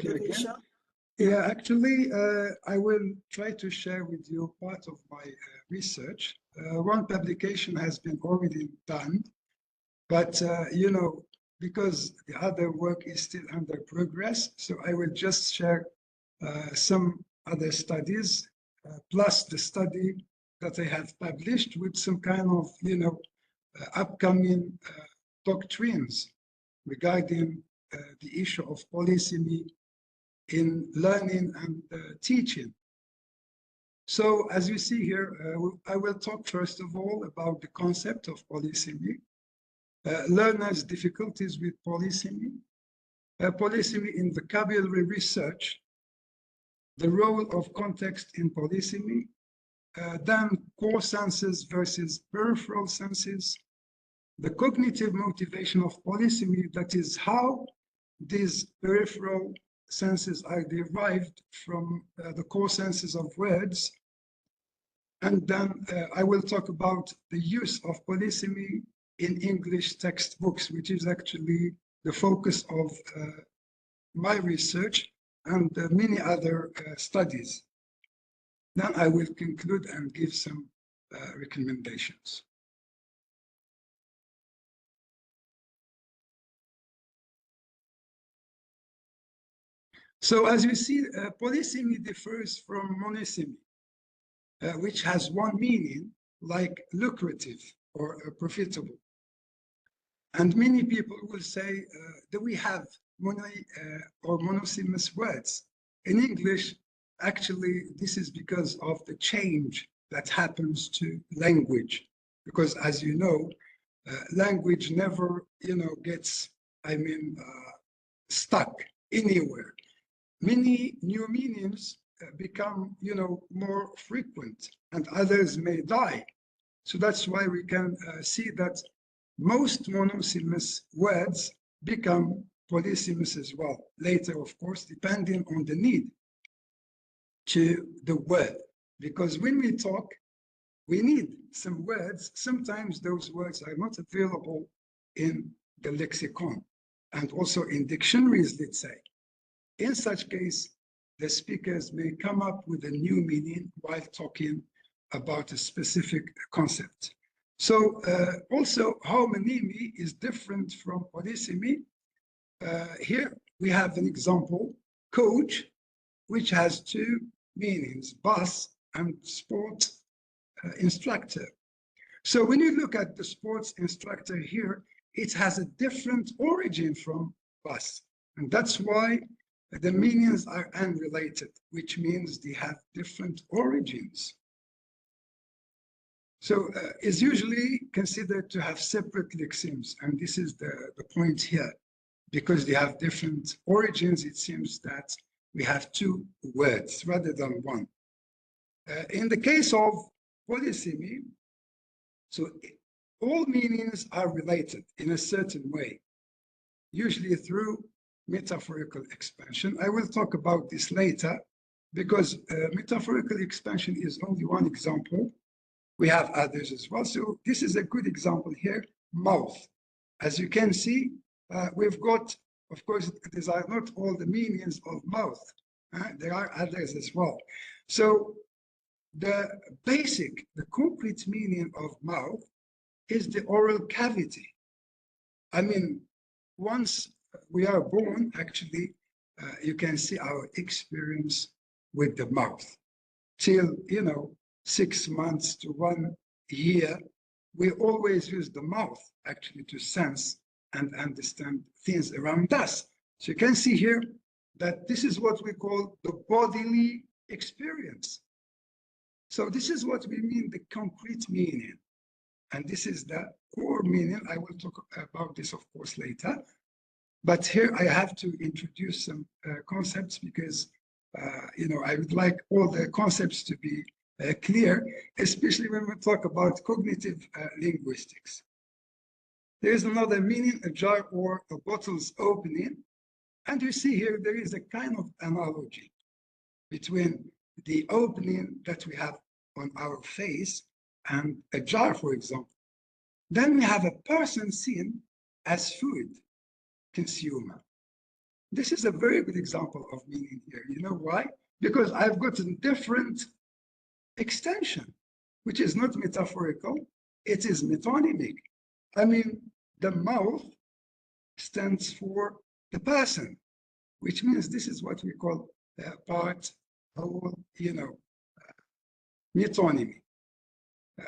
Thank you again. Hicham. Yeah, actually, I will try to share with you part of my research. One publication has been already done, but you know, because the other work is still under progress, so I will just share some other studies, plus the study that I have published with some kind of, you know, upcoming doctrines regarding the issue of polysemy in learning and teaching. So as you see here, I will talk first of all about the concept of polysemy, learners' difficulties with polysemy, polysemy in vocabulary research, the role of context in polysemy, then core senses versus peripheral senses, the cognitive motivation of polysemy, that is how these peripheral senses are derived from the core senses of words. And then I will talk about the use of polysemy in English textbooks, which is actually the focus of my research and many other studies. Then I will conclude and give some recommendations. So as you see, polysemy differs from monosemy, which has one meaning, like lucrative or profitable. And many people will say that we have or monosemous words. In English, actually, this is because of the change that happens to language. Because as you know, language never, you know, gets, stuck anywhere. Many new meanings become, you know, more frequent, and others may die. So that's why we can see that most monosemous words become polysemous as well. Later, of course, depending on the need to the word. Because when we talk, we need some words. Sometimes those words are not available in the lexicon and also in dictionaries, let's say. In such case, the speakers may come up with a new meaning while talking about a specific concept. So also homonymy is different from polysemy. Here we have an example, coach, which has two meanings, bus and sport instructor. So when you look at the sports instructor here, it has a different origin from bus. And that's why the meanings are unrelated, which means they have different origins. So it's usually considered to have separate lexemes, and this is the point here. Because they have different origins, it seems that we have two words rather than one. In the case of polysemy, so all meanings are related in a certain way, usually through metaphorical expansion. I will talk about this later because metaphorical expansion is only one example. We have others as well. So this is a good example here, mouth. As you can see, we've got, of course, these are not all the meanings of mouth. There are others as well. So the basic, the concrete meaning of mouth is the oral cavity. I mean, once we are born, actually, you can see our experience with the mouth. Till, 6 months to 1 year, we always use the mouth actually to sense and understand things around us. So you can see here that this is what we call the bodily experience. So this is what we mean the concrete meaning. And this is the core meaning. I will talk about this, of course, later. But here I have to introduce some concepts because, I would like all the concepts to be clear, especially when we talk about cognitive linguistics. There is another meaning, a jar or a bottle's opening. And you see here, there is a kind of analogy between the opening that we have on our face and a jar, for example. Then we have a person seen as food consumer. This is a very good example of meaning here. You know why? Because I've got a different extension, which is not metaphorical, it is metonymic. I mean, the mouth stands for the person, which means this is what we call part, whole, metonymy.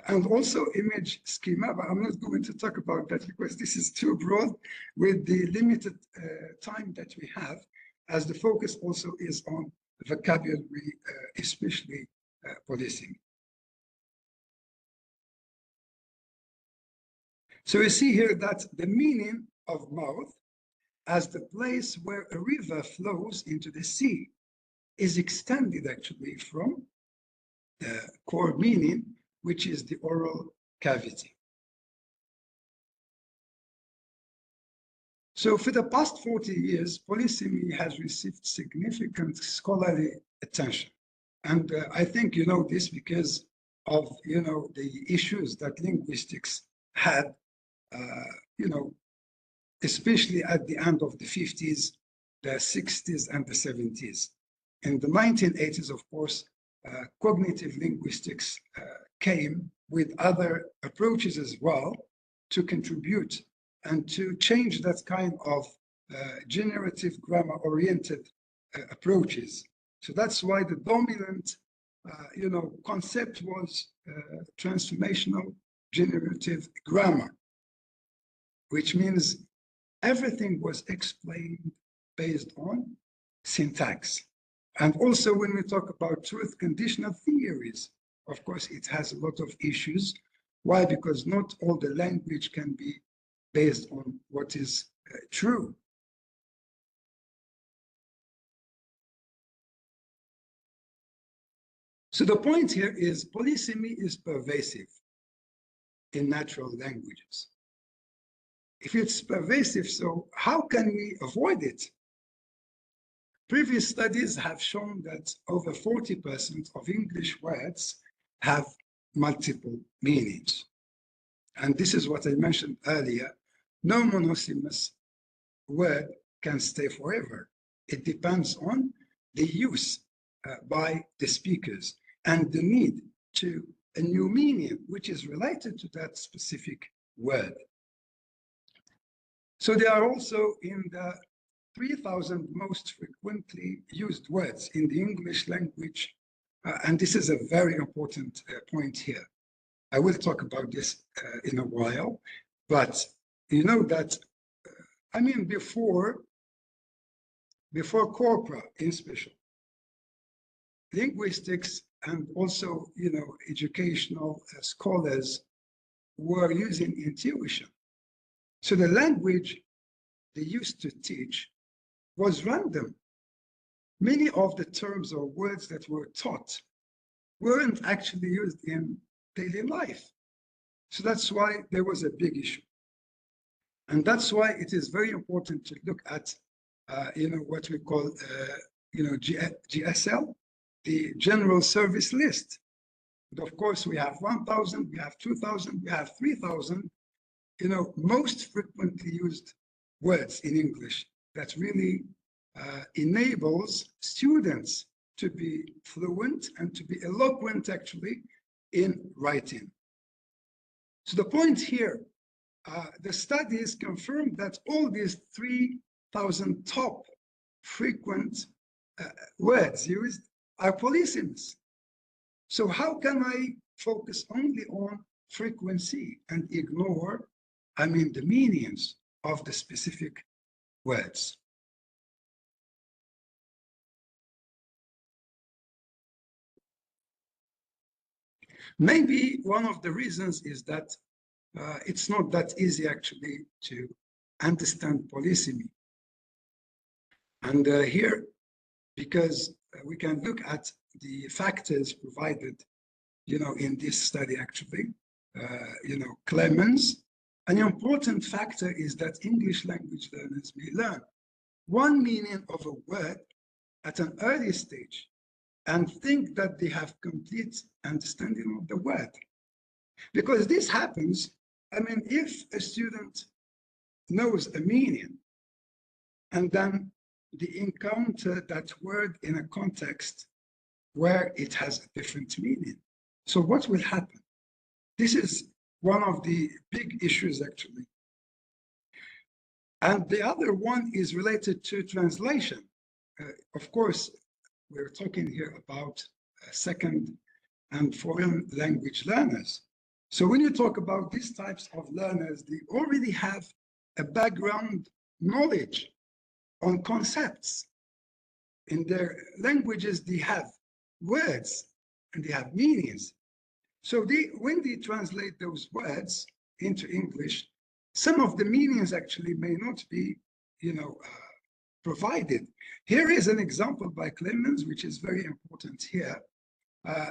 And also image schema, but I'm not going to talk about that because this is too broad with the limited time that we have, as the focus also is on vocabulary, especially policing. So you see here that the meaning of mouth as the place where a river flows into the sea is extended actually from the core meaning, which is the oral cavity. So for the past 40 years, polysemy has received significant scholarly attention. And I think you know this because of, the issues that linguistics had, especially at the end of the 50s, the 60s, and the 70s. In the 1980s, of course, cognitive linguistics came with other approaches as well to contribute and to change that kind of generative grammar-oriented approaches. So that's why the dominant, concept was transformational generative grammar, which means everything was explained based on syntax. And also when we talk about truth conditional theories, of course, it has a lot of issues. Why? Because not all the language can be based on what is true. So the point here is polysemy is pervasive in natural languages. If it's pervasive, so how can we avoid it? Previous studies have shown that over 40% of English words have multiple meanings. And this is what I mentioned earlier. No monosemous word can stay forever. It depends on the use by the speakers and the need to a new meaning, which is related to that specific word. So they are also in the 3,000 most frequently used words in the English language. And this is a very important point here. I will talk about this in a while, but you know that, before corpora in special, linguistics and also, educational scholars were using intuition. So the language they used to teach was random. Many of the terms or words that were taught weren't actually used in daily life. So that's why there was a big issue. And that's why it is very important to look at, what we call, GSL, the General Service List. But of course, we have 1,000, we have 2,000, we have 3,000, most frequently used words in English that really enables students to be fluent and to be eloquent, actually, in writing. So the point here, the studies confirm that all these 3,000 top frequent words used are polysemous. So how can I focus only on frequency and ignore, the meanings of the specific words? Maybe one of the reasons is that it's not that easy actually to understand polysemy. And here, because we can look at the factors provided, in this study actually, Clemens, an important factor is that English language learners may learn one meaning of a word at an early stage and think that they have complete understanding of the word. Because this happens, if a student knows a meaning and then they encounter that word in a context where it has a different meaning. So what will happen? This is one of the big issues, actually. And the other one is related to translation. Of course, we're talking here about second and foreign language learners. So when you talk about these types of learners, they already have a background knowledge on concepts. In their languages, they have words and they have meanings. So when they translate those words into English, some of the meanings actually may not be, provided. Here is an example by Clemens, which is very important here.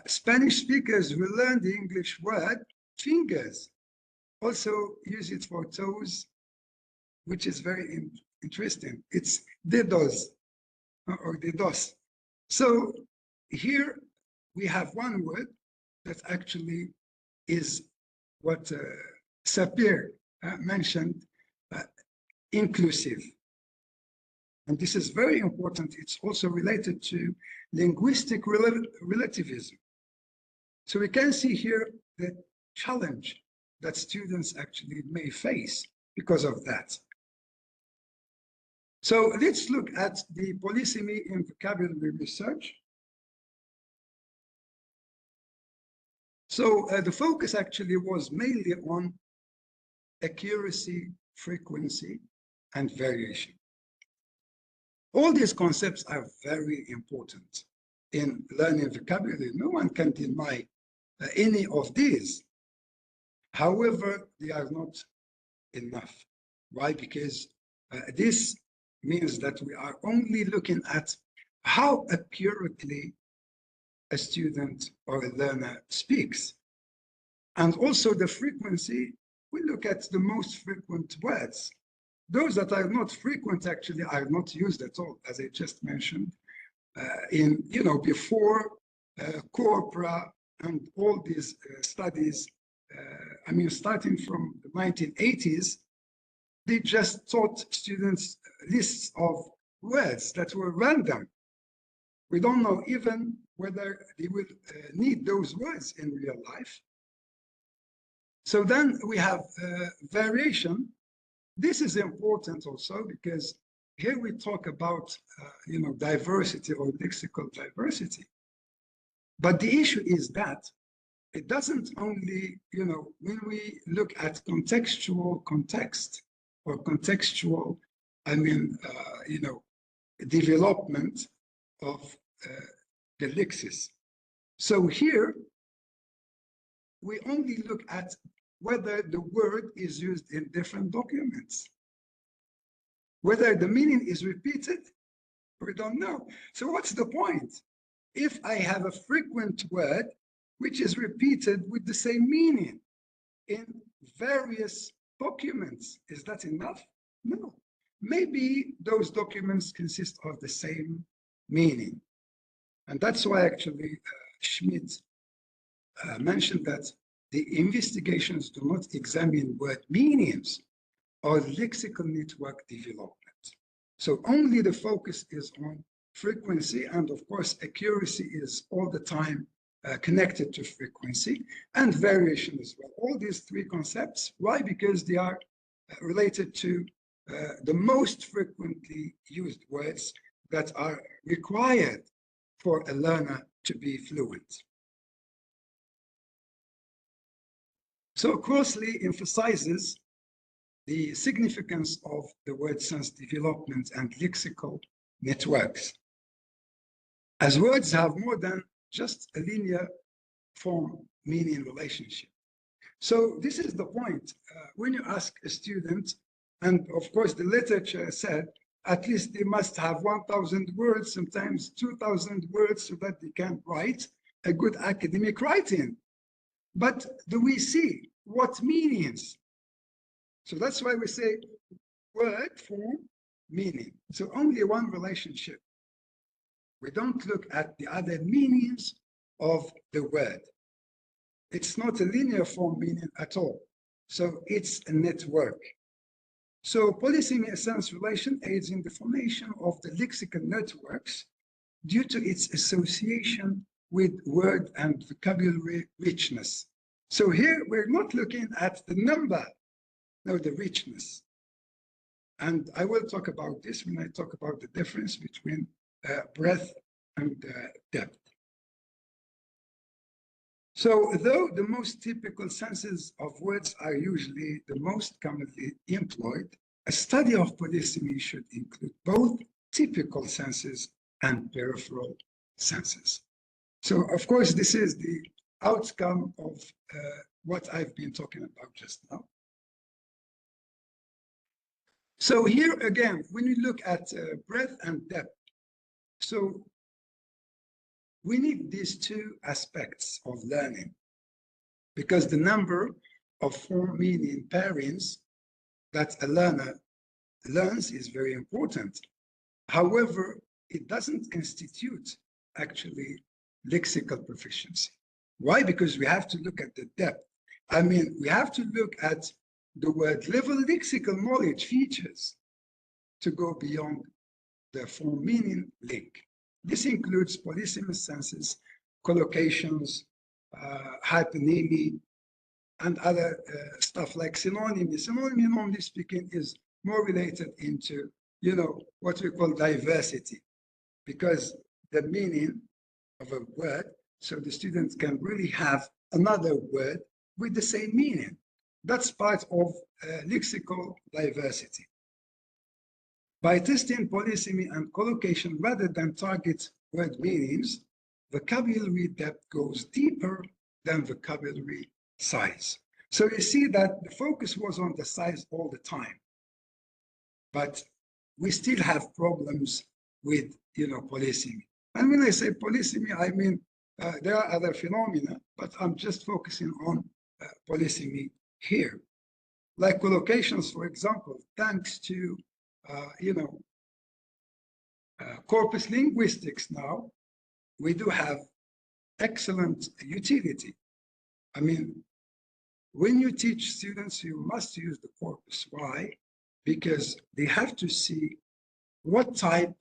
Spanish speakers will learn the English word fingers, also use it for toes, which is very interesting. It's dedos or dedos. So here we have one word that actually is what Sapir mentioned, inclusive. And this is very important. It's also related to linguistic relativism. So we can see here the challenge that students actually may face because of that. So let's look at the polysemy in vocabulary research. So the focus actually was mainly on accuracy, frequency, and variation. All these concepts are very important in learning vocabulary. No one can deny any of these. However, they are not enough. Why? Because this means that we are only looking at how accurately a student or a learner speaks. And also the frequency, we look at the most frequent words. Those that are not frequent actually are not used at all, as I just mentioned, before corpora and all these studies, starting from the 1980s, they just taught students lists of words that were random. We don't know even whether they will need those words in real life. So then we have variation. This is important also because here we talk about, diversity or lexical diversity. But the issue is that it doesn't only, when we look at contextual context or contextual, development of the lexis. So here, we only look at whether the word is used in different documents. Whether the meaning is repeated, we don't know. So what's the point? If I have a frequent word which is repeated with the same meaning in various documents, is that enough? No. Maybe those documents consist of the same meaning. And that's why actually Schmidt mentioned that the investigations do not examine word meanings or lexical network development. So only the focus is on frequency, and of course accuracy is all the time connected to frequency, and variation as well. All these three concepts. Why? Because they are related to the most frequently used words that are required for a learner to be fluent. So Crossley emphasizes the significance of the word sense development and lexical networks, as words have more than just a linear form meaning relationship. So this is the point. When you ask a student, and of course the literature said at least they must have 1,000 words, sometimes 2,000 words, so that they can write a good academic writing. But do we see what meanings? So that's why we say word, form, meaning. So only one relationship. We don't look at the other meanings of the word. It's not a linear form meaning at all. So it's a network. So polysemy-essence relation aids in the formation of the lexical networks due to its association with word and vocabulary richness. So here we're not looking at the number, no, the richness. And I will talk about this when I talk about the difference between breadth and depth. So though the most typical senses of words are usually the most commonly employed, a study of polysemy should include both typical senses and peripheral senses. So of course, this is the outcome of what I've been talking about just now. So here again, when you look at breadth and depth, so we need these two aspects of learning because the number of form meaning pairings that a learner learns is very important. However, it doesn't constitute actually lexical proficiency. Why? Because we have to look at the depth. I mean, we have to look at the word level lexical knowledge features to go beyond the form meaning link. This includes polysemous senses, collocations, hyponymy, and other stuff like synonymy. Synonymy, normally speaking, is more related into, you know, what we call diversity, because the meaning of a word, so the students can really have another word with the same meaning. That's part of lexical diversity. By testing polysemy and collocation rather than target word meanings, vocabulary depth goes deeper than vocabulary size. So you see that the focus was on the size all the time, but we still have problems with, you know, polysemy. And when I say polysemy, I mean there are other phenomena, but I'm just focusing on polysemy here. Like collocations, for example, thanks to corpus linguistics now, we do have excellent utility. I mean, when you teach students, you must use the corpus. Why? Because they have to see what type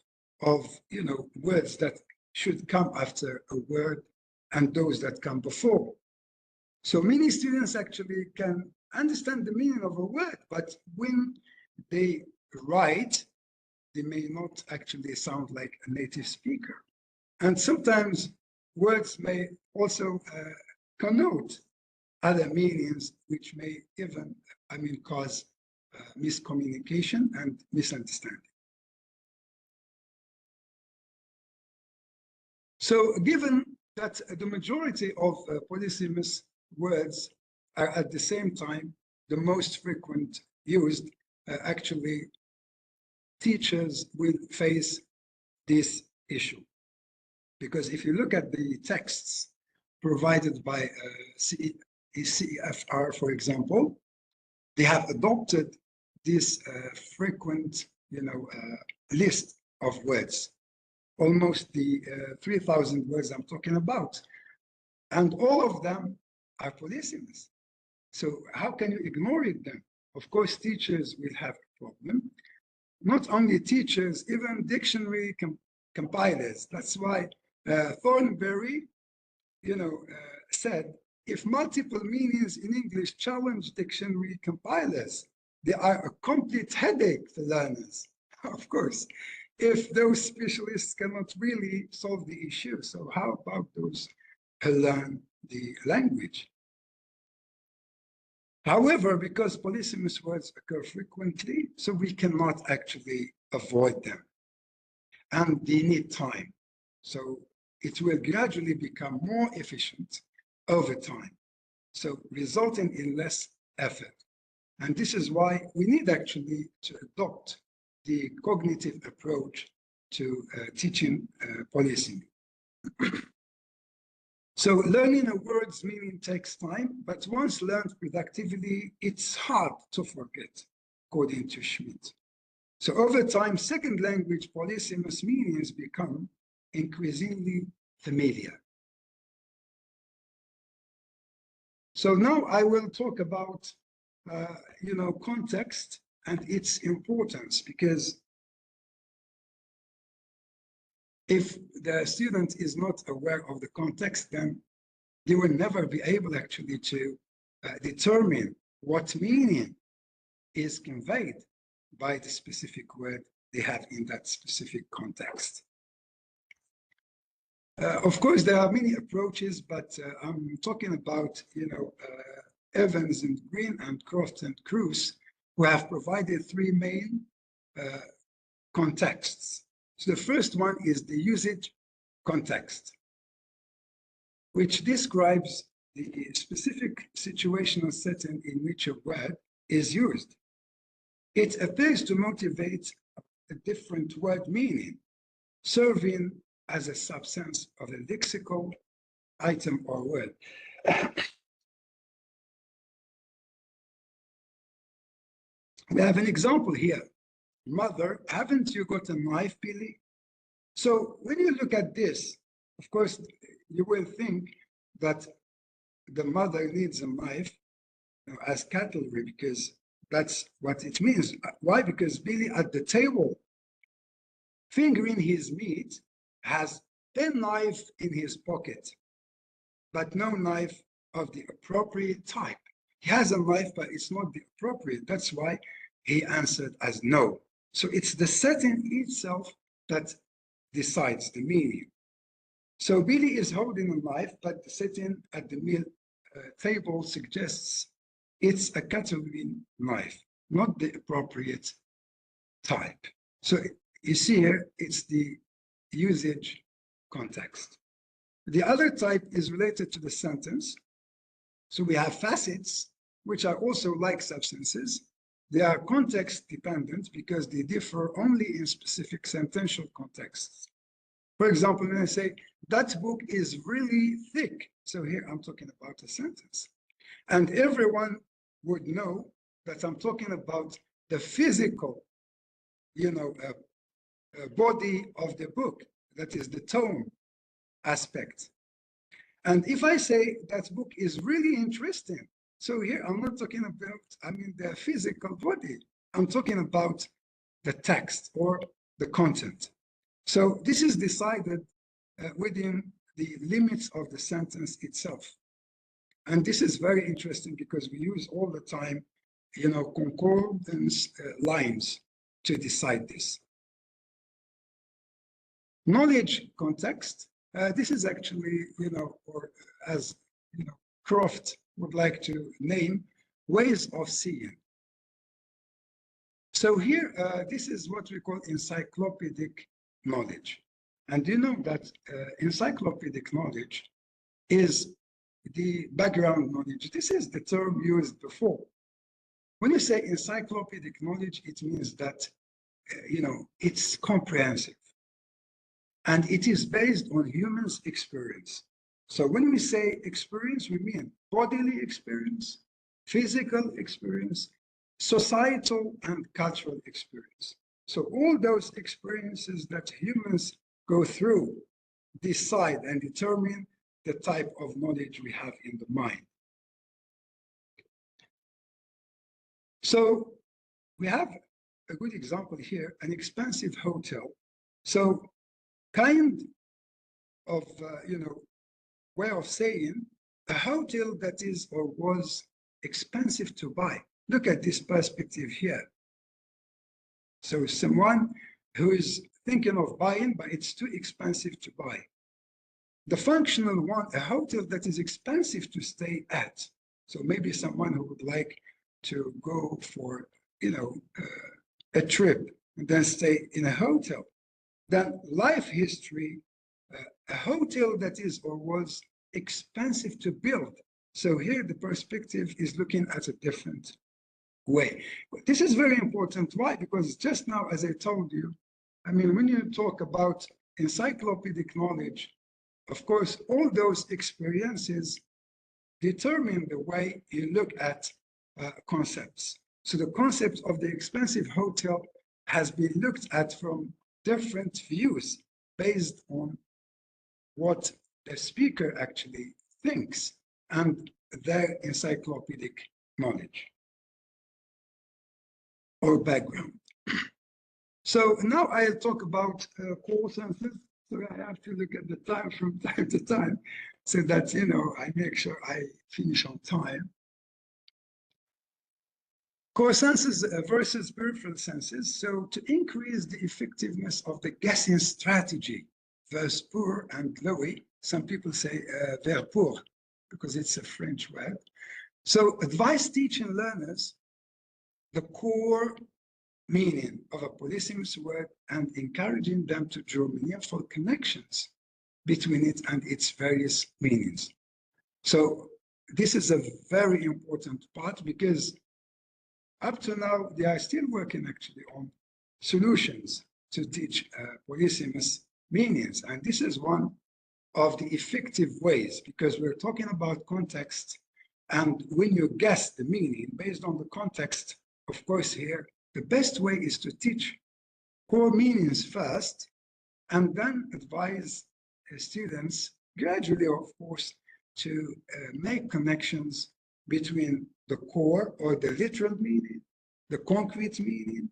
of, you know, words that should come after a word and those that come before. So many students actually can understand the meaning of a word, but when they write, they may not actually sound like a native speaker. And sometimes words may also connote other meanings, which may even, I mean, cause miscommunication and misunderstanding. So given that the majority of polysemous words are at the same time the most frequent used, actually teachers will face this issue. Because if you look at the texts provided by CEFR, for example, they have adopted this frequent, list of words, almost the 3,000 words I'm talking about. And all of them are polysemous. So how can you ignore it then? Of course, teachers will have a problem. Not only teachers, even dictionary compilers. That's why Thornberry, said, if multiple meanings in English challenge dictionary compilers, they are a complete headache for learners, of course, if those specialists cannot really solve the issue. So how about those who learn the language? However, because polysemous words occur frequently, so we cannot actually avoid them. And they need time. So it will gradually become more efficient over time, so resulting in less effort. And this is why we need actually to adopt the cognitive approach to teaching polysemy. So learning a word's meaning takes time, but once learned productively, it's hard to forget, according to Schmidt. So over time, second language polysemous meanings become increasingly familiar. So now I will talk about, context and its importance, because if the student is not aware of the context, then they will never be able actually to determine what meaning is conveyed by the specific word they have in that specific context. Of course, there are many approaches, but I'm talking about, Evans and Green and Croft and Cruz, who have provided three main contexts. So the first one is the usage context, which describes the specific situational setting in which a word is used. It appears to motivate a different word meaning, serving as a substance of a lexical item or word. We have an example here. Mother, haven't you got a knife, Billy? So when you look at this, of course, you will think that the mother needs a knife as cutlery, because that's what it means. Why? Because Billy at the table, fingering his meat, has a knife in his pocket, but no knife of the appropriate type. He has a knife, but it's not the appropriate. That's why he answered as no. So it's the setting itself that decides the meaning. So Billy is holding a knife, but the setting at the meal table suggests it's a cutlery knife, not the appropriate type. So you see here, it's the usage context. The other type is related to the sentence. So we have facets, which are also like substances. They are context dependent because they differ only in specific sentential contexts. For example, when I say, that book is really thick. So here I'm talking about a sentence. And everyone would know that I'm talking about the physical, body of the book, that is the tone aspect. And if I say that book is really interesting, so here I'm not talking about, the physical body. I'm talking about the text or the content. So this is decided within the limits of the sentence itself. And this is very interesting because we use all the time, concordance lines to decide this. Knowledge context. This is actually, or as Croft would like to name, ways of seeing. So here, this is what we call encyclopedic knowledge. And you know that encyclopedic knowledge is the background knowledge. This is the term used before. When you say encyclopedic knowledge, it means that, it's comprehensive. And it is based on humans' experience. So when we say experience, we mean bodily experience, physical experience, societal and cultural experience. So all those experiences that humans go through decide and determine the type of knowledge we have in the mind. So we have a good example here, an expensive hotel. So kind of, way of saying a hotel that is or was expensive to buy. Look at this perspective here. So someone who is thinking of buying, but it's too expensive to buy. The functional one, a hotel that is expensive to stay at. So maybe someone who would like to go for, a trip and then stay in a hotel. Then life history, a hotel that is or was expensive to build. So here the perspective is looking at a different way. But this is very important. Why? Because just now, as I told you, when you talk about encyclopedic knowledge, of course, all those experiences determine the way you look at concepts. So the concept of the expensive hotel has been looked at from different views based on what the speaker actually thinks and their encyclopedic knowledge. or background. So now I'll talk about core senses. So I have to look at the time from time to time so that, you know, I make sure I finish on time. Core senses versus peripheral senses. So to increase the effectiveness of the guessing strategy, vers pour and Louis, some people say vers pour because it's a French word. So advise teaching learners the core meaning of a polysemous word and encouraging them to draw meaningful connections between it and its various meanings. So this is a very important part because up to now, they are still working actually on solutions to teach polysemous meanings. And this is one of the effective ways because we're talking about context. And when you guess the meaning based on the context, of course, here, the best way is to teach core meanings first and then advise students gradually, of course, to make connections between the core or the literal meaning, the concrete meaning,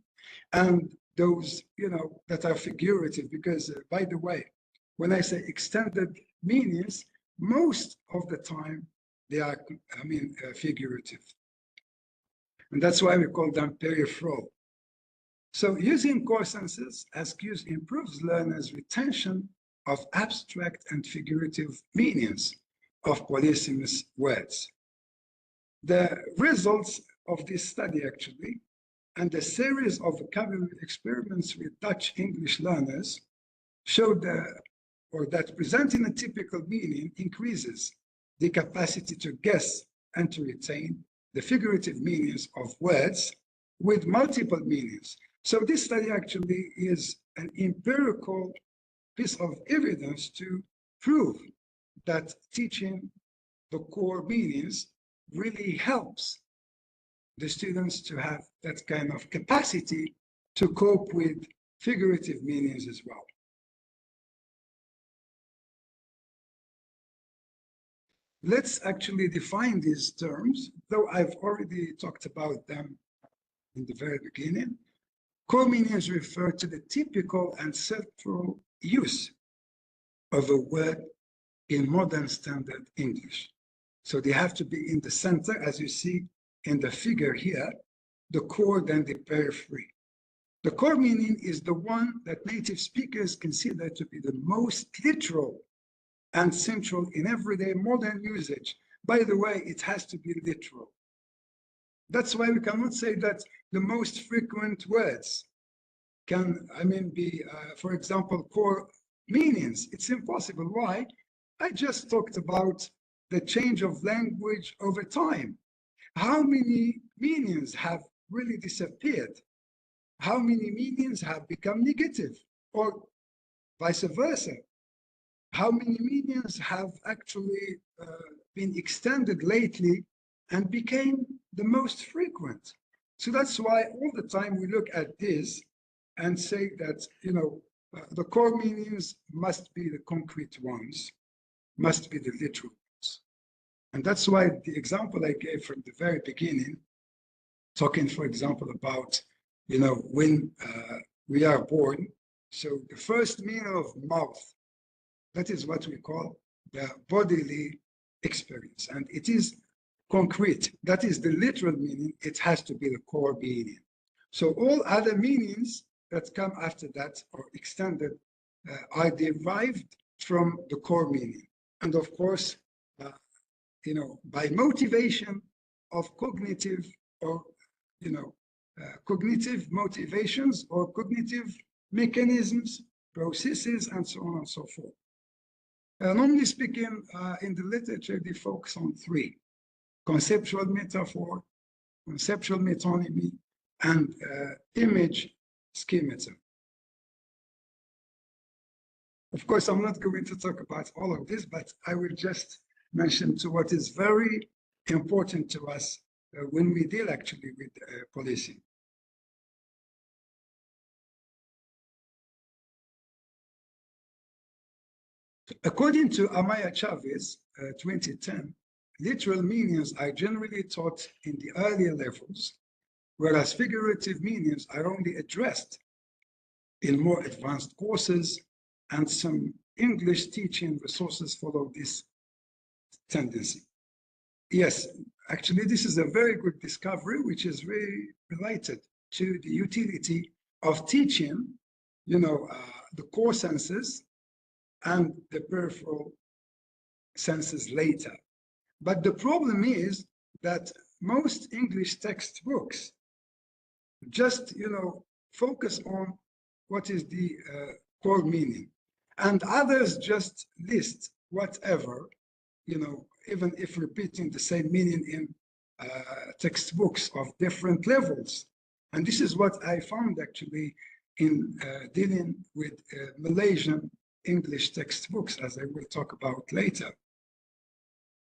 and those, you know, that are figurative. Because, by the way, when I say extended meanings, most of the time they are, figurative. And that's why we call them peripheral. So using core senses as cues improves learners' retention of abstract and figurative meanings of polysemous words. The results of this study actually, and a series of vocabulary experiments with Dutch English learners showed that presenting a typical meaning increases the capacity to guess and to retain the figurative meanings of words with multiple meanings. So this study actually is an empirical piece of evidence to prove that teaching the core meanings really helps the students to have that kind of capacity to cope with figurative meanings as well. Let's actually define these terms, though I've already talked about them in the very beginning. Core meanings refer to the typical and central use of a word in modern standard English. So they have to be in the center, as you see in the figure here, the core, then the periphery. The core meaning is the one that native speakers consider to be the most literal and central in everyday modern usage. By the way, it has to be literal. That's why we cannot say that the most frequent words can, be, for example, core meanings. It's impossible. Why? I just talked about the change of language over time. How many meanings have really disappeared? How many meanings have become negative, or vice versa? How many meanings have actually been extended lately and became the most frequent? So that's why all the time we look at this and say that, the core meanings must be the concrete ones, must be the literal ones. And that's why the example I gave from the very beginning, talking, for example, about, when we are born. So the first meaning of mouth, that is what we call the bodily experience. And it is concrete. That is the literal meaning. It has to be the core meaning. So all other meanings that come after that or extended are derived from the core meaning. And of course, by motivation of cognitive or, cognitive motivations or cognitive mechanisms, processes, and so on and so forth. Normally speaking, in the literature, they focus on three: conceptual metaphor, conceptual metonymy, and image schematism. Of course, I'm not going to talk about all of this, but I will just mention to what is very important to us when we deal actually with policing. According to Amaya Chavez, 2010, literal meanings are generally taught in the earlier levels, whereas figurative meanings are only addressed in more advanced courses, and some English teaching resources follow this tendency. Yes, actually, this is a very good discovery, which is very related to the utility of teaching, the core senses and the peripheral senses later. But the problem is that most English textbooks just, focus on what is the core meaning, and others just list whatever, even if repeating the same meaning in textbooks of different levels. And this is what I found actually in dealing with Malaysian English textbooks, as I will talk about later.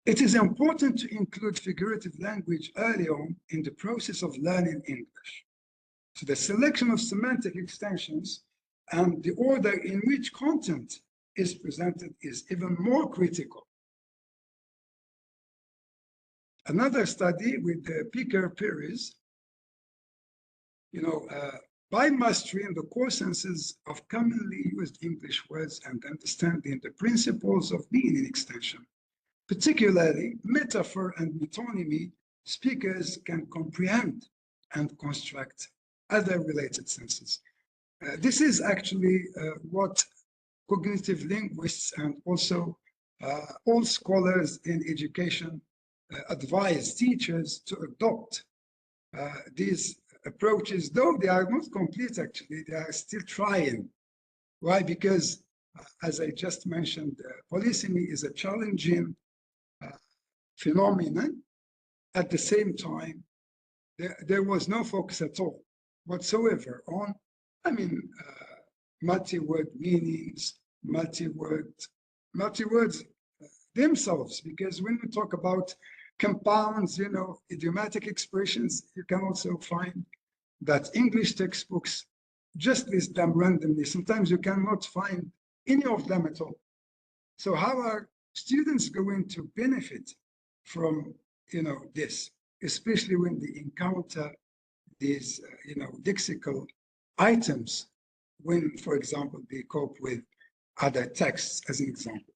It is important to include figurative language early on in the process of learning English. So the selection of semantic extensions and the order in which content is presented is even more critical. Another study with the Picker-Perez, by mastering the core senses of commonly used English words and understanding the principles of meaning extension, particularly metaphor and metonymy, speakers can comprehend and construct other related senses. This is actually what cognitive linguists and also all scholars in education advise teachers to adopt these approaches, though they are not complete actually, they are still trying. Why? Because, as I just mentioned, polysemy is a challenging phenomenon. At the same time, there was no focus at all whatsoever on, multi-word meanings, multi-words themselves, because when we talk about compounds, idiomatic expressions, you can also find that English textbooks just list them randomly. Sometimes you cannot find any of them at all. So how are students going to benefit from, this, especially when they encounter these, lexical items when, for example, they cope with other texts, as an example.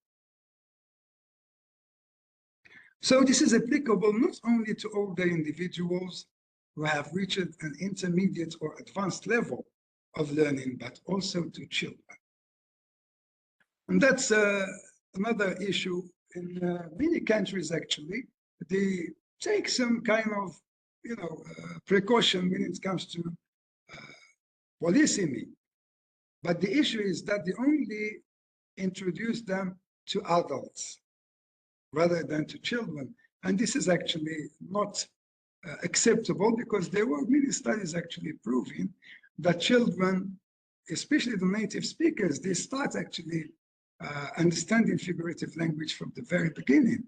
So this is applicable not only to older individuals who have reached an intermediate or advanced level of learning, but also to children. And that's another issue in many countries, actually. They take some kind of, precaution when it comes to polysemy. But the issue is that they only introduce them to adults rather than to children. And this is actually not acceptable, because there were many studies actually proving that children, especially the native speakers, they start actually understanding figurative language from the very beginning.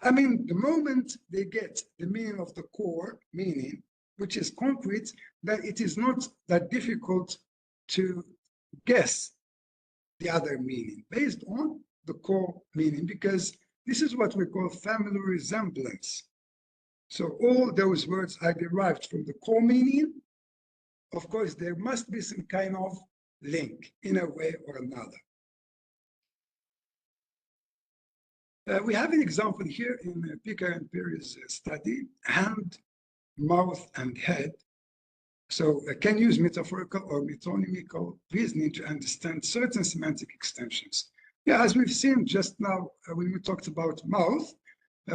The moment they get the meaning of the core meaning, which is concrete, then it is not that difficult to guess the other meaning based on the core meaning, because this is what we call family resemblance. So all those words are derived from the core meaning. Of course, there must be some kind of link in a way or another. We have an example here in Picker-Perez study, hand, mouth, and head. So can use metaphorical or metonymical reasoning to understand certain semantic extensions. Yeah, as we've seen just now when we talked about mouth,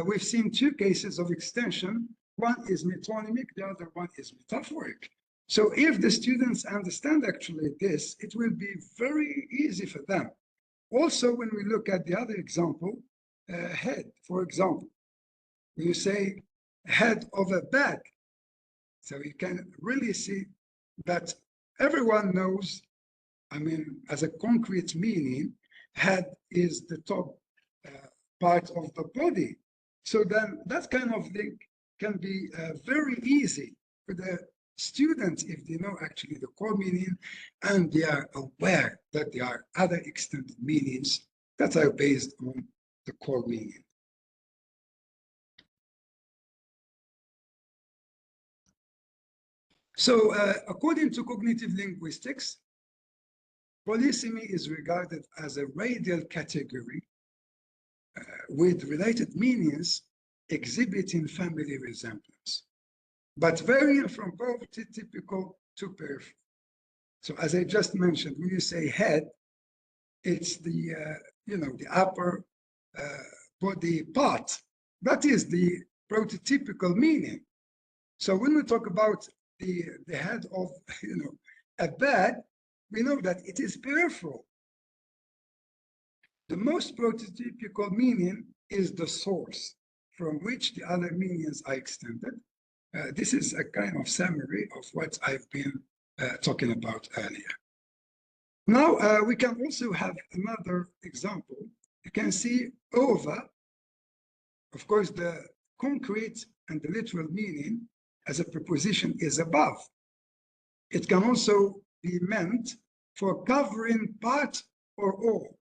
we've seen two cases of extension. One is metonymic, the other one is metaphoric. So if the students understand actually this, it will be very easy for them. Also, when we look at the other example, head, for example, when you say head of a bag, so you can really see that everyone knows, as a concrete meaning, head is the top part of the body. So then that kind of link can be very easy for the students if they know actually the core meaning and they are aware that there are other extended meanings that are based on the core meaning. So according to cognitive linguistics, polysemy is regarded as a radial category with related meanings exhibiting family resemblance, but varying from prototypical to peripheral. So as I just mentioned, when you say head, it's the, the upper body part. That is the prototypical meaning. So when we talk about the head of, a bird, we know that it is peripheral. The most prototypical meaning is the source from which the other meanings are extended. This is a kind of summary of what I've been talking about earlier. Now, we can also have another example. You can see over, of course, the concrete and the literal meaning as a preposition is above. It can also be meant for covering part or all.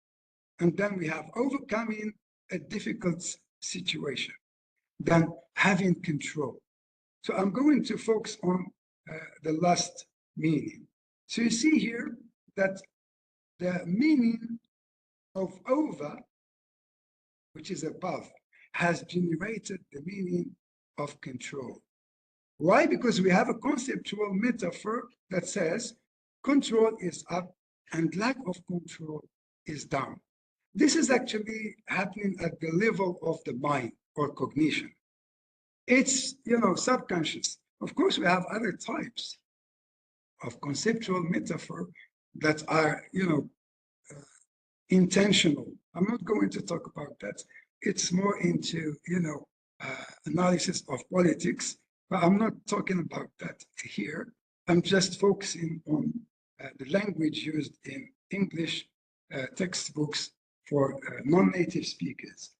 And then we have overcoming a difficult situation, then having control. So I'm going to focus on the last meaning. So you see here that the meaning of over, which is above, has generated the meaning of control. Why? Because we have a conceptual metaphor that says control is up and lack of control is down. This is actually happening at the level of the mind or cognition. It's, subconscious. Of course, we have other types of conceptual metaphor that are, intentional. I'm not going to talk about that. It's more into, analysis of politics, but I'm not talking about that here. I'm just focusing on the language used in English textbooks for non-native speakers.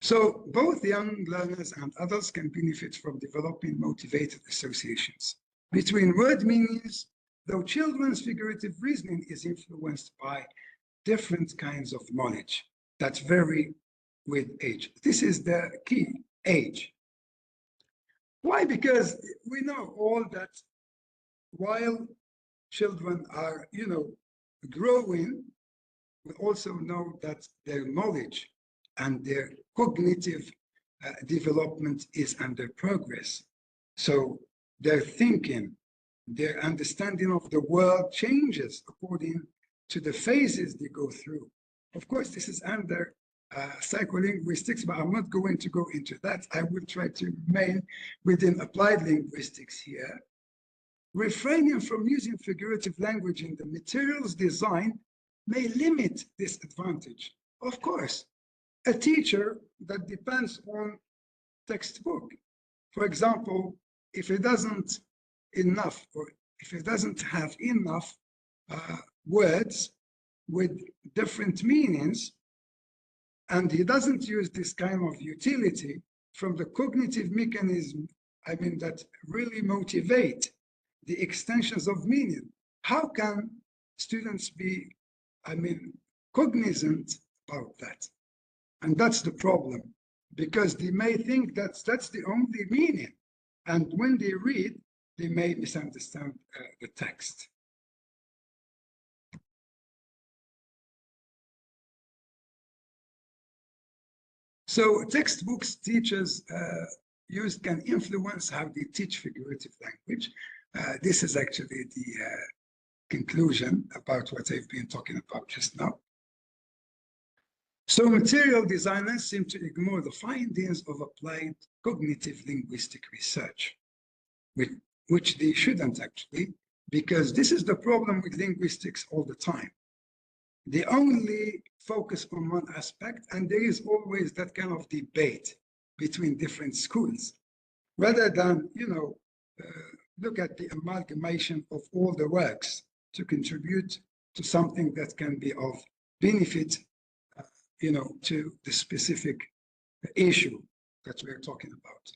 So both young learners and adults can benefit from developing motivated associations between word meanings, though children's figurative reasoning is influenced by different kinds of knowledge that vary with age. This is the key, age. Why? Because we know all that while children are, growing, we also know that their knowledge and their cognitive development is under progress. So their thinking, their understanding of the world changes according to the phases they go through. Of course, this is under psycholinguistics, but I'm not going to go into that. I will try to remain within applied linguistics here. Refraining from using figurative language in the materials design may limit this advantage. Of course, a teacher that depends on textbook, for example, if it doesn't enough, or if it doesn't have enough words with different meanings, and he doesn't use this kind of utility from the cognitive mechanism, that really motivate the extensions of meaning, how can students be, cognizant about that? And that's the problem, because they may think that's the only meaning. And when they read, they may misunderstand the text. So textbooks teachers used can influence how they teach figurative language. This is actually the conclusion about what I've been talking about just now. So material designers seem to ignore the findings of applied cognitive linguistic research, which they shouldn't actually, because this is the problem with linguistics all the time. They only focus on one aspect, and there is always that kind of debate between different schools, rather than, look at the amalgamation of all the works to contribute to something that can be of benefit, to the specific issue that we're talking about.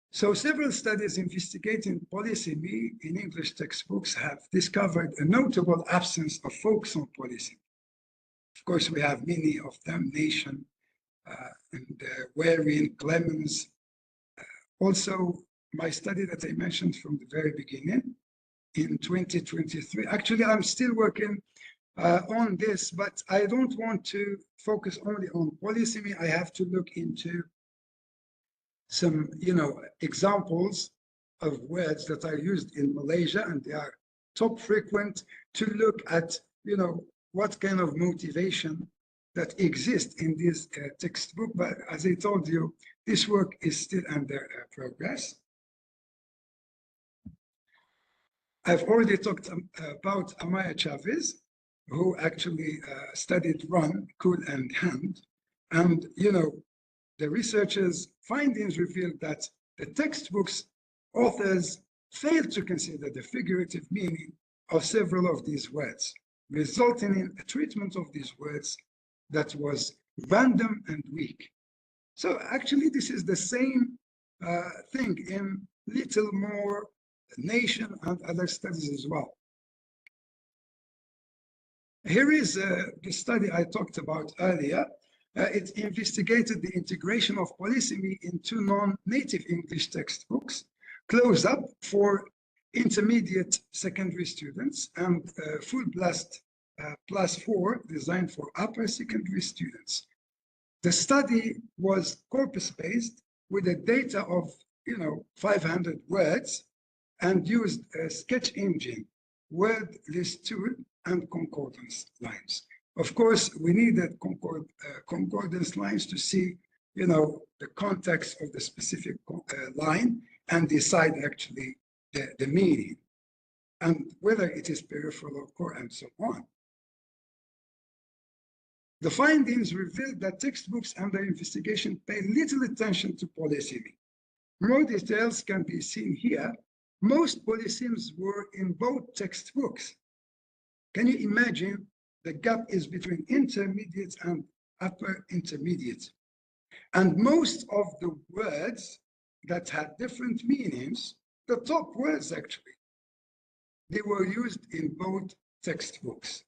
So several studies investigating polysemy in English textbooks have discovered a notable absence of focus on polysemy. Of course, we have many of them, Nation and Waring, Clemens, also my study that I mentioned from the very beginning in 2023. Actually, I'm still working on this, but I don't want to focus only on polysemy. I have to look into some, examples of words that are used in Malaysia, and they are top frequent, to look at, what kind of motivation that exists in this textbook. But as I told you, this work is still under progress. I've already talked about Amaya Chavez, who actually studied run, cool, and hand. And, the researchers' findings revealed that the textbook's authors failed to consider the figurative meaning of several of these words, resulting in a treatment of these words that was random and weak. So actually, this is the same thing in Little More, Nation, and other studies as well. Here is the study I talked about earlier. It investigated the integration of polysemy into non-native English textbooks, close up for intermediate secondary students, and full blast +4 designed for upper secondary students. The study was corpus-based with a data of 500 words and used a sketch engine, word list tool, and concordance lines. Of course, we needed concordance lines to see, the context of the specific line and decide actually the meaning and whether it is peripheral or core and so on. The findings revealed that textbooks under investigation pay little attention to polysemy. More details can be seen here. Most polysemes were in both textbooks. Can you imagine the gap is between intermediate and upper intermediate? And most of the words that had different meanings, the top words actually, they were used in both textbooks.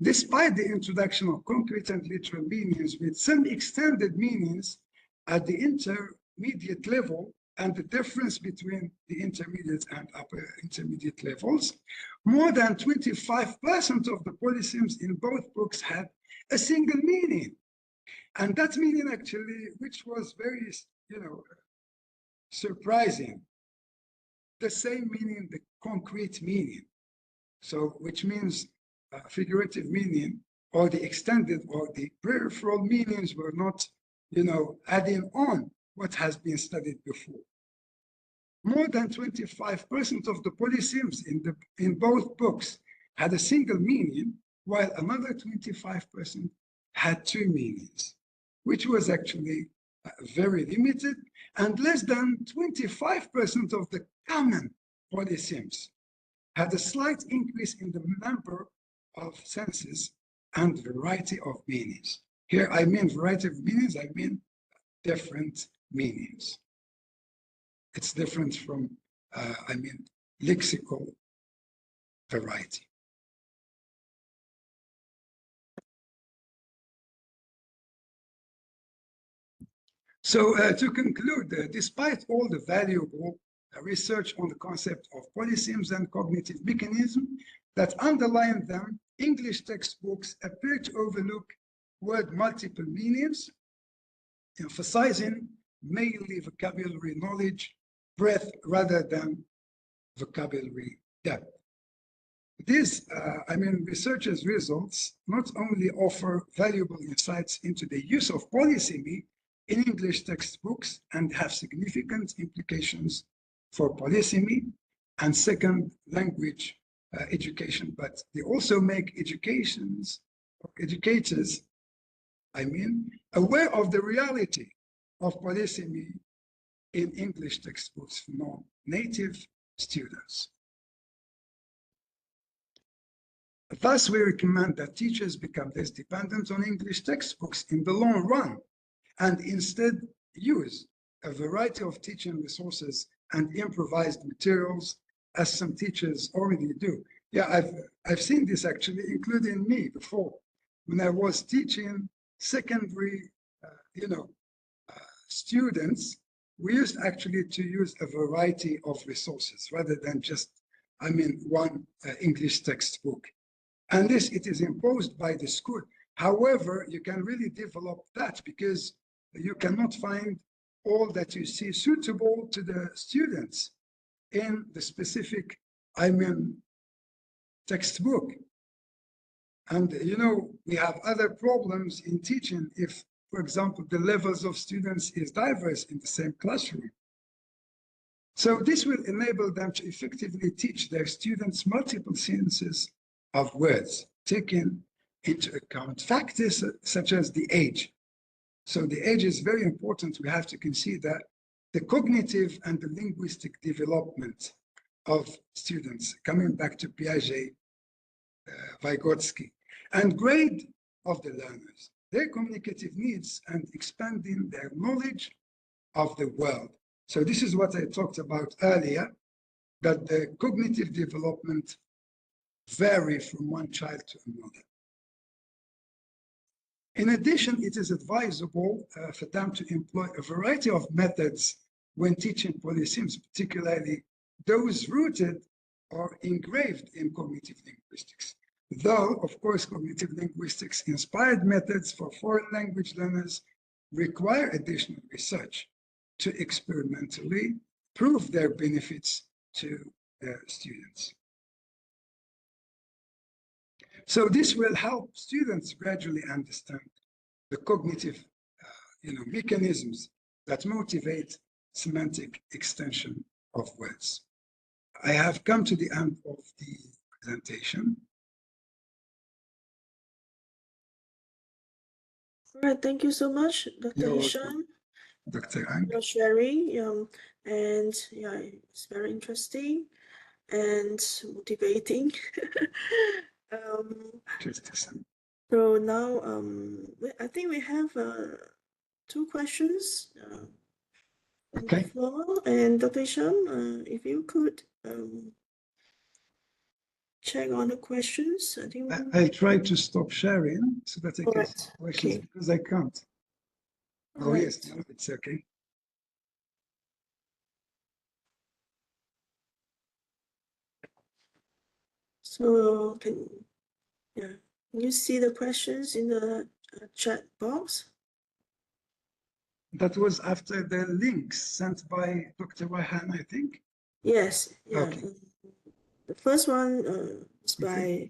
Despite the introduction of concrete and literal meanings with some extended meanings at the intermediate level and the difference between the intermediate and upper intermediate levels, more than 25% of the polysemes in both books had a single meaning. And that meaning actually, which was very, surprising, the same meaning, the concrete meaning. So, which means figurative meaning or the extended or the peripheral meanings were not, adding on what has been studied before. More than 25% of the polysemes in both books had a single meaning, while another 25% had two meanings, which was actually very limited, and less than 25% of the common polysemes had a slight increase in the number of senses and variety of meanings. Here I mean variety of meanings, I mean different meanings. It's different from, lexical variety. So to conclude, despite all the valuable research on the concept of polysemes and cognitive mechanism that underline them, English textbooks appear to overlook word multiple meanings, emphasizing mainly vocabulary knowledge, breadth rather than vocabulary depth. These, researchers' results not only offer valuable insights into the use of polysemy in English textbooks and have significant implications for polysemy and second language education, but they also make educators, aware of the reality of polysemy in English textbooks for non-native students. Thus, we recommend that teachers become less dependent on English textbooks in the long run and instead use a variety of teaching resources and improvised materials, as some teachers already do. Yeah, I've seen this actually, including me before, when I was teaching secondary, students. we used actually to use a variety of resources rather than just, one English textbook. And this, it is imposed by the school. However, you can really develop that because you cannot find all that you see suitable to the students in the specific, textbook. And, we have other problems in teaching if, for example, the levels of students is diverse in the same classroom. So this will enable them to effectively teach their students multiple senses of words, taking into account factors such as the age. So the age is very important. We have to consider the cognitive and the linguistic development of students, coming back to Piaget, Vygotsky, and grade of the learners, their communicative needs, and expanding their knowledge of the world. So this is what I talked about earlier, that the cognitive development vary from one child to another. In addition, it is advisable for them to employ a variety of methods when teaching polysemes, particularly those rooted or engraved in cognitive linguistics. Though, of course, cognitive linguistics inspired methods for foreign language learners require additional research to experimentally prove their benefits to their students. So this will help students gradually understand the cognitive mechanisms that motivate semantic extension of words. I have come to the end of the presentation. All right, thank you so much, Dr. Hicham. Dr. Ang. For sharing, and yeah, it's very interesting and motivating. So now, I think we have 2 questions on the floor. And Dr. Hicham, if you could check on the questions. I think I'll try to stop sharing so that I can see questions because I can't. Oh, yes, no, it's okay. So can you see the questions in the chat box? That was after the links sent by Dr. Wahan, I think. Yes. Yeah. Okay. The first one is by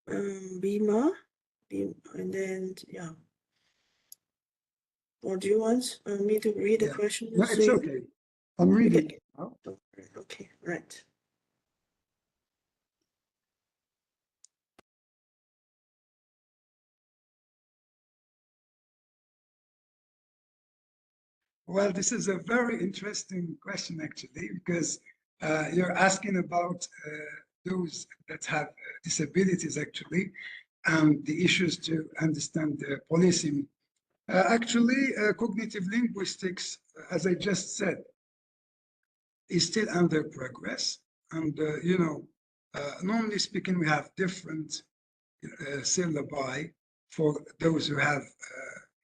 Bima, and then Or do you want me to read the question? No, it's okay. I'm reading it now. Okay, right. Well, this is a very interesting question, actually, because you're asking about those that have disabilities, actually, and the issues to understand the polysemy. Actually, cognitive linguistics, as I just said, is still under progress. And, normally speaking, we have different syllabi for those who have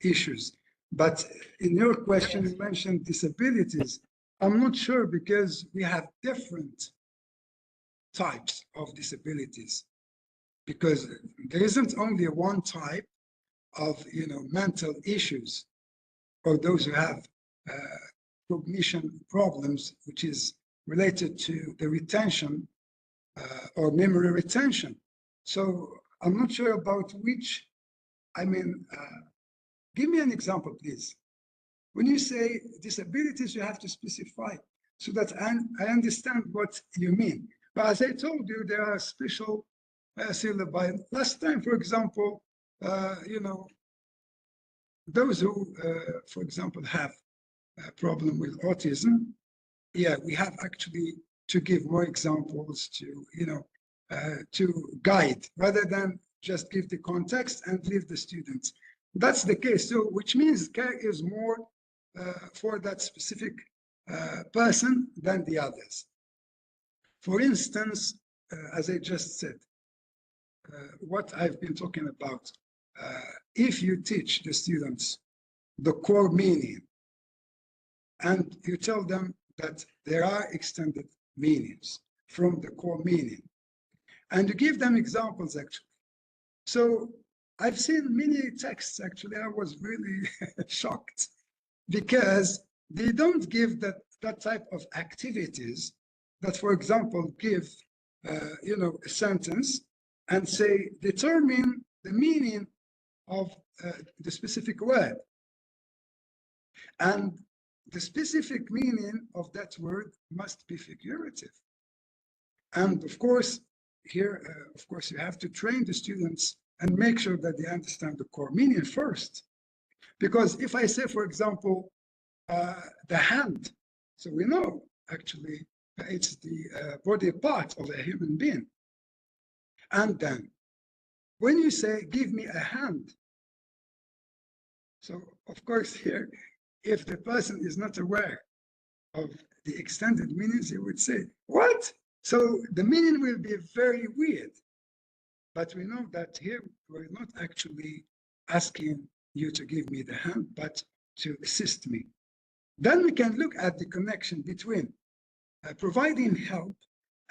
issues. But in your question, you mentioned disabilities. I'm not sure because we have different types of disabilities, because there isn't only one type of mental issues or those who have cognition problems, which is related to the retention or memory retention. So I'm not sure about which, give me an example, please. When you say disabilities, you have to specify so that I understand what you mean. But as I told you, there are special syllabi. Last time, for example, those who, for example, have a problem with autism, we have actually to give more examples to guide rather than just give the context and leave the students. That's the case. So, which means care is more for that specific person than the others. For instance, as I just said, what I've been talking about, if you teach the students the core meaning and you tell them that there are extended meanings from the core meaning. And you give them examples, actually. So I've seen many texts, actually, I was really shocked because they don't give that type of activities that, for example, give, a sentence and say, determine the meaning of the specific word. And the specific meaning of that word must be figurative. And of course, here, of course, you have to train the students and make sure that they understand the core meaning first. Because if I say, for example, the hand, so we know actually it's the body part of a human being. And then when you say, give me a hand, so of course here, if the person is not aware of the extended meanings, he would say, what? So the meaning will be very weird. But we know that here we're not actually asking you to give me the hand, but to assist me. Then we can look at the connection between providing help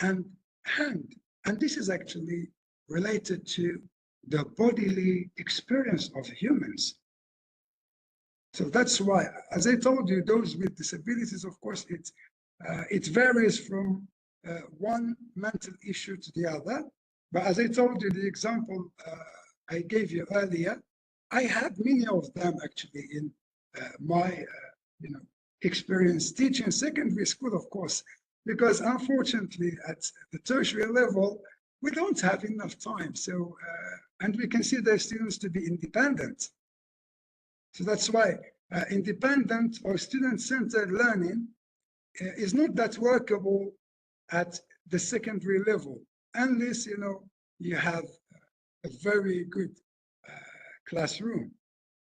and hand. And this is actually related to the bodily experience of humans. So that's why, as I told you, those with disabilities, of course, it varies from one mental issue to the other. But as I told you, the example I gave you earlier, I had many of them actually in my experience teaching secondary school, of course, because unfortunately at the tertiary level, we don't have enough time. So, and we consider students to be independent. So that's why independent or student-centered learning is not that workable at the secondary level, unless you have a very good classroom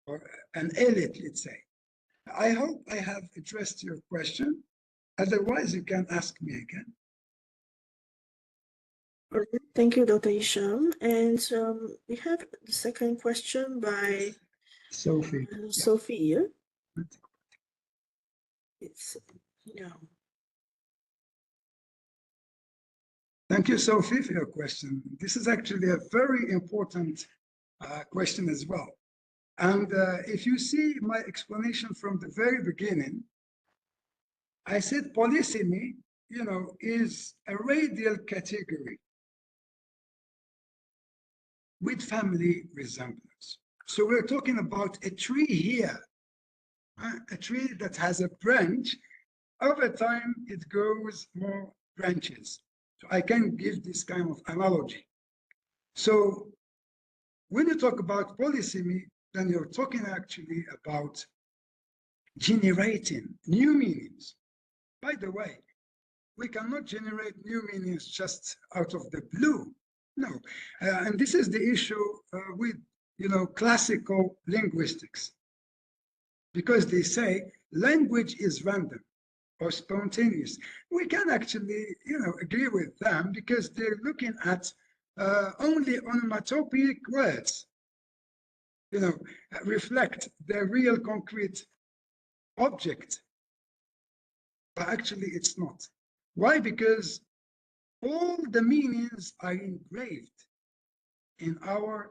or an elite, let's say. I hope I have addressed your question. Otherwise, you can ask me again. Thank you, Dr. Hicham. And we have the second question by Sophie. Sophie. Yeah? Thank you, Sophie, for your question. This is actually a very important question as well. And if you see my explanation from the very beginning, I said polysemy, is a radial category with family resemblance. So we're talking about a tree here, a tree that has a branch. Over time, it grows more branches. So I can give this kind of analogy. So when you talk about polysemy, then you're talking actually about generating new meanings. By the way, we cannot generate new meanings just out of the blue. No, and this is the issue with classical linguistics, because they say language is random or spontaneous. We can actually agree with them because they're looking at only onomatopoeic words, reflect the real concrete object. But actually it's not. Why? Because all the meanings are engraved in our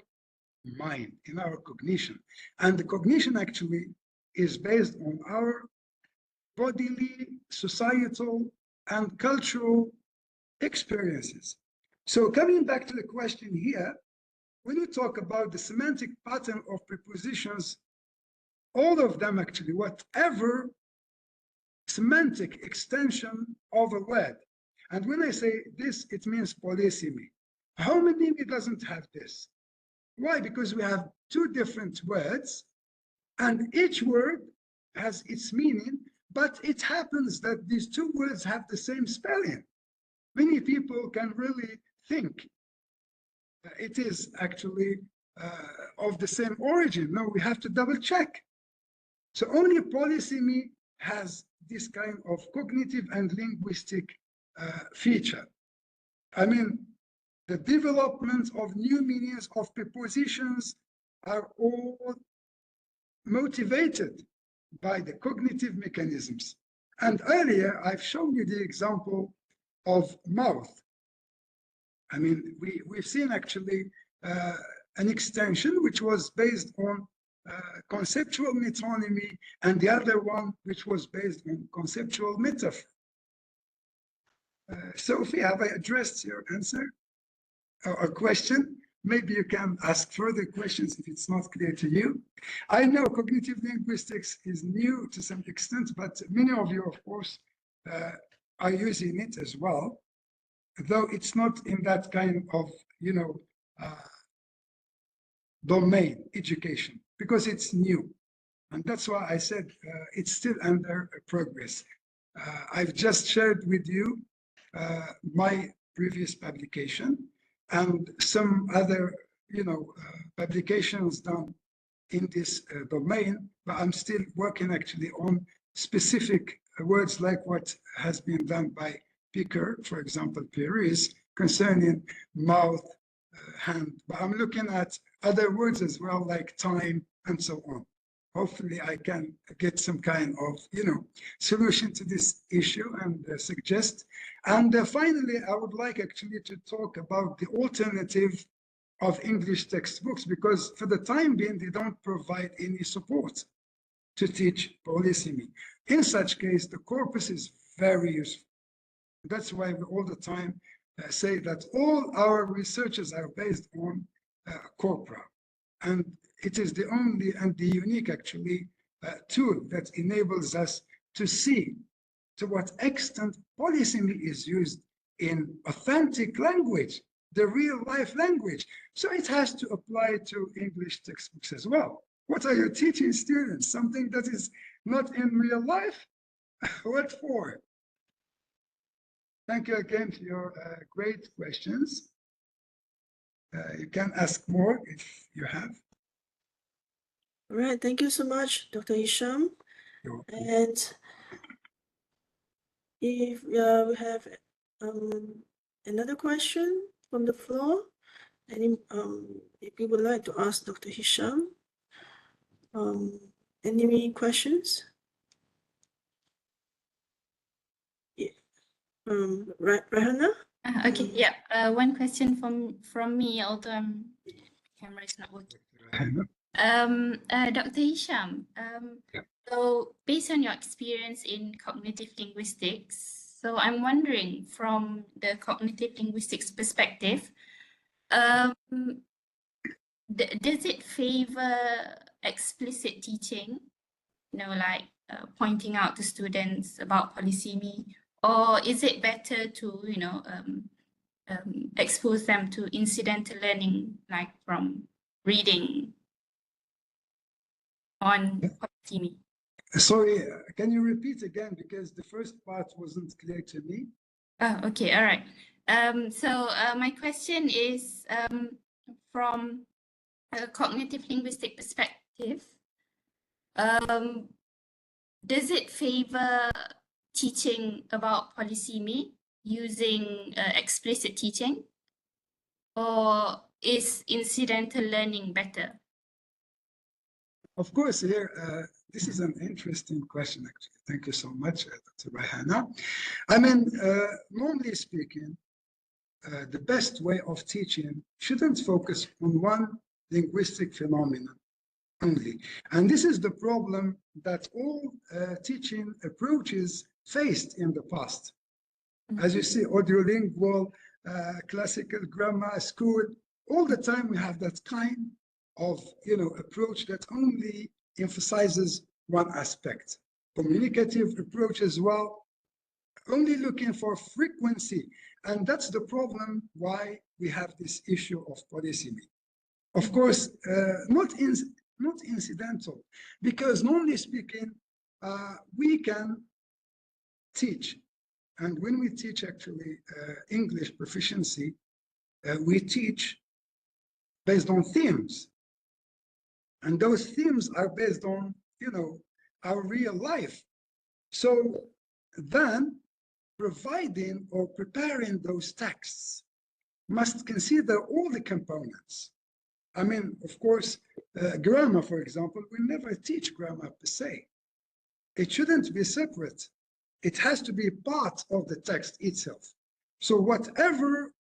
mind, in our cognition. And the cognition actually is based on our bodily, societal, and cultural experiences. So coming back to the question here, when you talk about the semantic pattern of prepositions, all of them actually, whatever semantic extension of a word. And when I say this, it means polysemy. How many doesn't have this? Why? Because we have two different words, and each word has its meaning, but it happens that these two words have the same spelling. Many people can really think it is actually of the same origin. No, we have to double check. So only polysemy has this kind of cognitive and linguistic feature. I mean, the development of new meanings of prepositions are all motivated by the cognitive mechanisms. And earlier, I've shown you the example of mouth. I mean, we've seen actually an extension which was based on conceptual metonymy, and the other one which was based on conceptual metaphor. Sophie, have I addressed your answer or question? Maybe you can ask further questions if it's not clear to you. I know cognitive linguistics is new to some extent, but many of you, of course, are using it as well, though it's not in that kind of, domain education, because it's new. And that's why I said it's still under progress. I've just shared with you my previous publication and some other, publications done in this domain, but I'm still working actually on specific words like what has been done by Picker, for example, Pieris, concerning mouth, hand. But I'm looking at other words as well, like time and so on. Hopefully I can get some kind of, solution to this issue and suggest. And finally, I would like actually to talk about the alternative of English textbooks, because for the time being, they don't provide any support to teach polysemy. In such case, the corpus is very useful. That's why we all the time say that all our researches are based on corpora. And it is the only and the unique, actually, tool that enables us to see to what extent polysemy is used in authentic language, the real life language. So it has to apply to English textbooks as well. What are you teaching students? Something that is not in real life? What for? Thank you again for your great questions. You can ask more if you have. All right, thank you so much, Dr. Hicham. And if we have another question from the floor, and if you would like to ask Dr. Hicham, any questions? Yeah. Rahana? Okay, yeah. One question from me, although my camera is not working. Dr. Hicham, so based on your experience in cognitive linguistics, so I'm wondering from the cognitive linguistics perspective, does it favor explicit teaching, like pointing out to students about polysemy, or is it better to, expose them to incidental learning, like from reading on polysemy? Sorry, can you repeat again, because the first part wasn't clear to me? Oh, okay, all right. So my question is, from a cognitive linguistic perspective, does it favor teaching about polysemy using explicit teaching, or is incidental learning better? Of course, here, this is an interesting question, actually. Thank you so much, Dr. Rahana. I mean, normally speaking, the best way of teaching shouldn't focus on one linguistic phenomenon only. And this is the problem that all teaching approaches faced in the past. As you see, audiolingual, classical grammar school, all the time we have that kind of approach that only emphasizes one aspect. Communicative approach as well, only looking for frequency. And that's the problem why we have this issue of polysemy. Of course, not incidental, because normally speaking, we can teach. And when we teach actually English proficiency, we teach based on themes. And those themes are based on, our real life. So then providing or preparing those texts must consider all the components. I mean, of course, grammar, for example, we never teach grammar per se. It shouldn't be separate. it has to be part of the text itself. So whatever,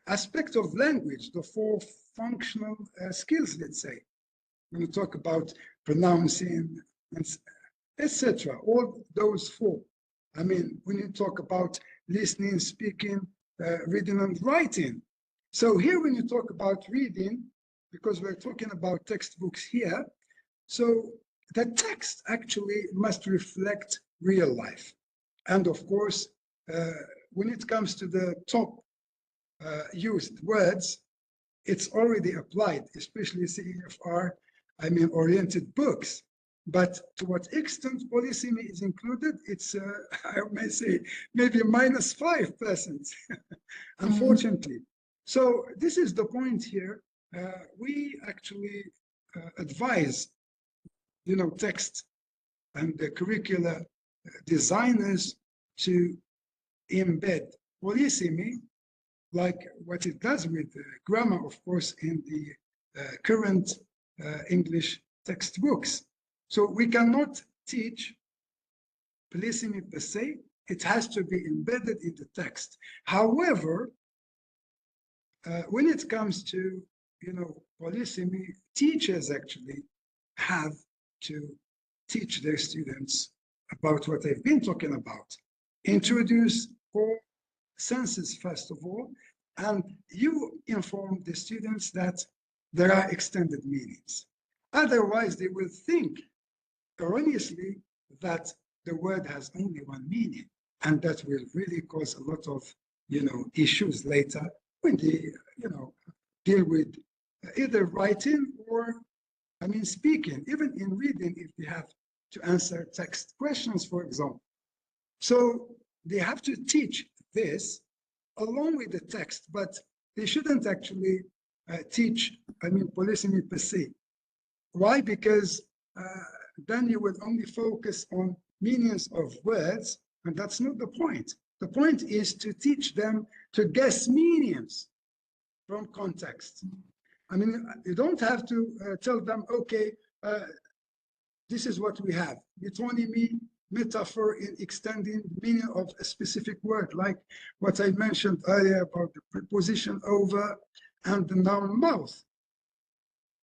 aspect of language, the four functional skills, let's say, when you talk about pronouncing, etc., all those four. When you talk about listening, speaking, reading and writing. So here when you talk about reading, because we're talking about textbooks here, so the text actually must reflect real life. And of course, when it comes to the top used words, it's already applied, especially CEFR, oriented books. But to what extent polysemy is included, it's, I may say, maybe -5%, unfortunately. So this is the point here. We actually advise, text and the curricula designers to embed polysemy, like what it does with grammar, of course, in the current English textbooks. So we cannot teach polysemy per se. It has to be embedded in the text. However, when it comes to, polysemy, teachers actually have to teach their students about what they've been talking about. Introduce four senses, first of all, and you inform the students that there are extended meanings. Otherwise, they will think erroneously that the word has only one meaning, and that will really cause a lot of, issues later when they, deal with either writing or, speaking, even in reading, if they have to answer text questions, for example. So they have to teach this along with the text, but they shouldn't actually teach, polysemy per se. Why? Because then you will only focus on meanings of words, and that's not the point. The point is to teach them to guess meanings from context. You don't have to tell them, okay, this is what we have. Metonymy, metaphor in extending the meaning of a specific word, like what I mentioned earlier about the preposition over and the noun mouth.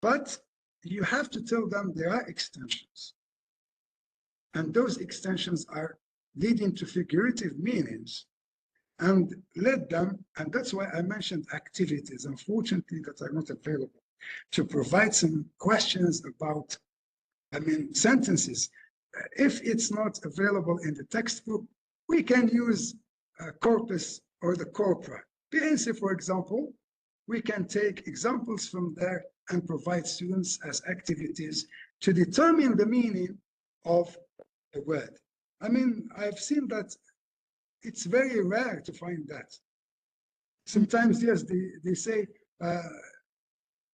But you have to tell them there are extensions. And those extensions are leading to figurative meanings, and let them, and that's why I mentioned activities, unfortunately, that are not available, to provide some questions about, sentences. If it's not available in the textbook, we can use corpus or the corpora. PNC, for example, we can take examples from there and provide students as activities to determine the meaning of a word. I've seen that it's very rare to find that. Sometimes, yes, they say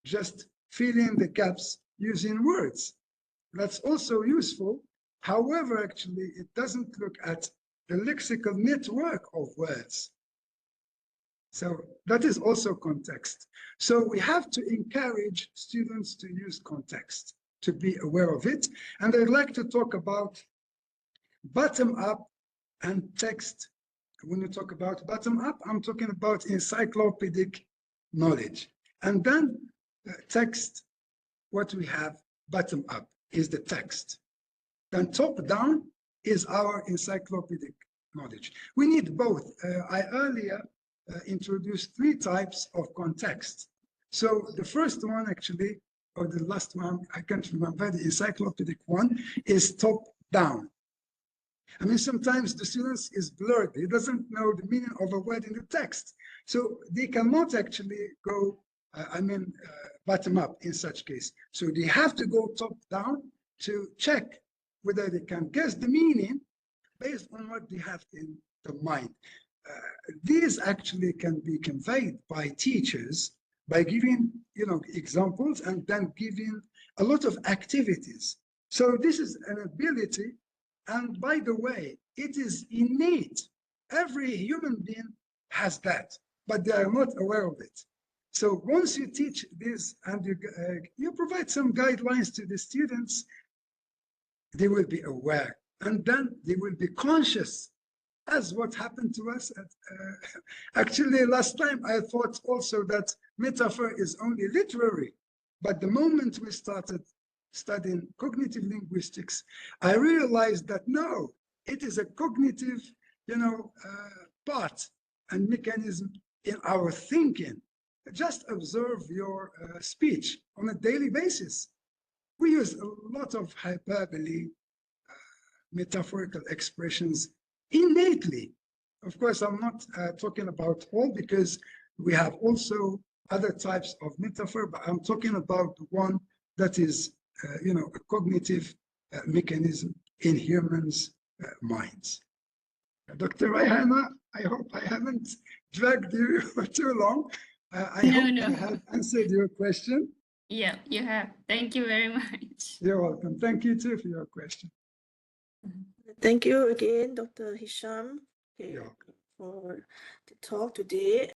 just fill in the gaps using words. That's also useful. However, actually, it doesn't look at the lexical network of words. So that is also context. So we have to encourage students to use context, to be aware of it. And I'd like to talk about bottom-up and text. When you talk about bottom-up, I'm talking about encyclopedic knowledge. And then text, what we have bottom-up is the text. Then top-down is our encyclopedic knowledge. We need both. I earlier introduced 3 types of context. So the first one actually, or the last one, I can't remember, the encyclopedic one, is top-down. Sometimes the student is blurred. He doesn't know the meaning of a word in the text. So they cannot actually go, bottom up in such case. So they have to go top down to check whether they can guess the meaning based on what they have in the mind. These actually can be conveyed by teachers by giving, examples and then giving a lot of activities. So this is an ability. And by the way, it is innate. Every human being has that, but they are not aware of it. So once you teach this and you provide some guidelines to the students, they will be aware and then they will be conscious, as what happened to us. Actually, last time I thought also that metaphor is only literary, but the moment we started studying cognitive linguistics, I realized that no, it is a cognitive, part and mechanism in our thinking. Just observe your speech on a daily basis. We use a lot of hyperbole, metaphorical expressions innately. Of course, I'm not talking about all, because we have also other types of metaphor, but I'm talking about the one that is, a cognitive mechanism in humans' minds. Dr. Rayhana, I hope I haven't dragged you for too long. I hope I have answered your question. Yeah, you have. Thank you very much. You're welcome. Thank you too for your question. Thank you again, Dr. Hicham, Yeah. for the talk today.